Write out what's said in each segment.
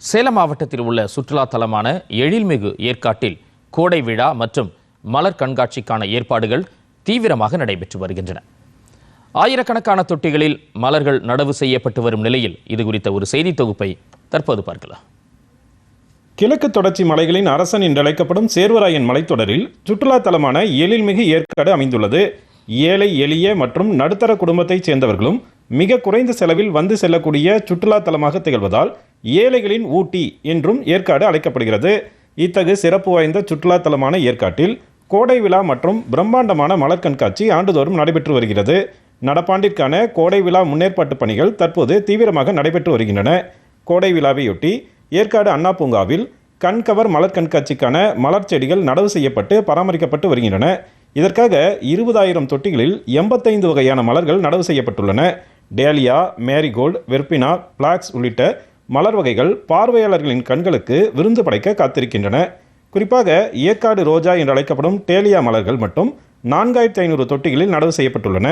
சேலம் மாவட்டத்தில் உள்ள சுற்றுலா தலமான எழில்மிகு ஏற்காட்டில் கோடை விழா மற்றும் மலர் கண்காட்சிக்கான ஏற்பாடுகள் தீவிரமாக நடைபெற்று வருகின்றன. ஆயிரக்கணக்கான தொட்டிகளில் மலர்கள் நடவு செய்யப்பட்டு வரும் நிலையில் இது குறித்த ஒரு செய்தி தொகுப்பை தற்போது பார்க்கலாம். கிழக்கு தொடர்ச்சி மலைகளின் அரசன் என்றழைக்கப்படும் சேர்வராயன் மலைத்தொடரில் சுற்றுலா தலமான எழில்மிகு ஏற்காடு அமைந்துள்ளது. ஏழை எளிய மற்றும் நடுத்தர குடும்பத்தைச் சேர்ந்தவர்களும் மிக குறைந்த செலவில் வந்து செல்லக்கூடிய சுற்றுலா தலமாக திகழ்வதால் ஏழைகளின் ஊட்டி என்றும் ஏற்காடு அழைக்கப்படுகிறது. இத்தகைய சிறப்பு வாய்ந்த சுற்றுலா தலமான ஏற்காட்டில் கோடை விழா மற்றும் பிரம்மாண்டமான மலர் கண்காட்சி ஆண்டுதோறும் நடைபெற்று வருகிறது. நடப்பாண்டிற்கான கோடை விழா முன்னேற்பாட்டு பணிகள் தற்போது தீவிரமாக நடைபெற்று வருகின்றன. கோடை விழாவையொட்டி ஏற்காடு அண்ணா பூங்காவில் கண்கவர் மலர் கண்காட்சிக்கான மலர் செடிகள் நடவு செய்யப்பட்டு பராமரிக்கப்பட்டு வருகின்றன. இதற்காக 20,000 தொட்டிகளில் 85 வகையான மலர்கள் நடவு செய்யப்பட்டுள்ளன. டேலியா, மேரிகோல்டு, வெர்பினா, பிளாக்ஸ் உள்ளிட்ட மலர் வகைகள் பார்வையாளர்களின் கண்களுக்கு விருந்து படைக்க காத்திருக்கின்றன. குறிப்பாக ஏற்காடு ரோஜா என்று அழைக்கப்படும் டேலியா மலர்கள் மட்டும் 4,500 தொட்டிகளில் நடவு செய்யப்பட்டுள்ளன.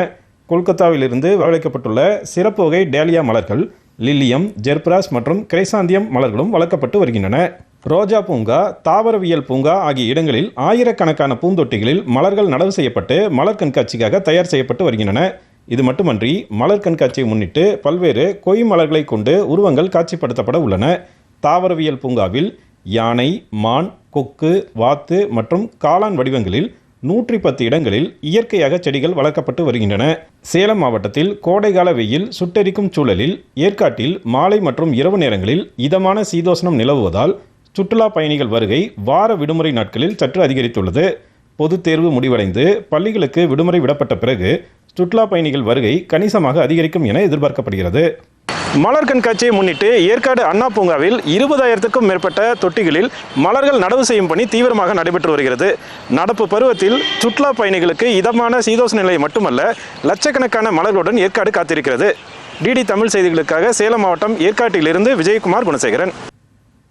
கொல்கத்தாவிலிருந்து வரவழைக்கப்பட்டுள்ள சிறப்பு வகை டேலியா மலர்கள், லில்லியம், ஜெர்பராஸ் மற்றும் கிரைசாந்தியம் மலர்களும் வளர்க்கப்பட்டு வருகின்றன. ரோஜா பூங்கா, தாவரவியல் பூங்கா ஆகிய இடங்களில் ஆயிரக்கணக்கான பூந்தொட்டிகளில் மலர்கள் நடவு செய்யப்பட்டு மலர் கண்காட்சிக்காக தயார் செய்யப்பட்டு வருகின்றன. இது மட்டுமன்றி மலர் கண்காட்சியை முன்னிட்டு பல்வேறு கொய் மலர்களை கொண்டு உருவங்கள் காட்சிப்படுத்தப்பட உள்ளன. தாவரவியல் பூங்காவில் யானை, மான், கொக்கு, வாத்து மற்றும் காளான் வடிவங்களில் 110 இடங்களில் இயற்கையாக செடிகள் வளர்க்கப்பட்டு வருகின்றன. சேலம் மாவட்டத்தில் கோடைகால வெயில் சுட்டெரிக்கும் சூழலில் ஏற்காட்டில் மாலை மற்றும் இரவு நேரங்களில் இதமான சீதோஷ்ணம் நிலவுவதால் சுற்றுலா பயணிகள் வருகை வார விடுமுறை நாட்களில் சற்று அதிகரித்துள்ளது. பொதுத் தேர்வு முடிவடைந்து பள்ளிகளுக்கு விடுமுறை விடப்பட்ட பிறகு சுற்றுலா பயணிகள் வருகை கணிசமாக அதிகரிக்கும் என எதிர்பார்க்கப்படுகிறது. மலர் கண்காட்சியை முன்னிட்டு ஏற்காடு அண்ணா பூங்காவில் 20,000க்கும் மேற்பட்ட தொட்டிகளில் மலர்கள் நடவு செய்யும் பணி தீவிரமாக நடைபெற்று வருகிறது. நடப்பு பருவத்தில் சுற்றுலா பயணிகளுக்கு இதமான சீதோஷ்ண நிலை மட்டுமல்ல, லட்சக்கணக்கான மலர்களுடன் ஏற்காடு காத்திருக்கிறது. டிடி தமிழ் செய்திகளுக்காக சேலம் மாவட்டம் ஏற்காட்டிலிருந்து விஜயகுமார் குணசேகரன்.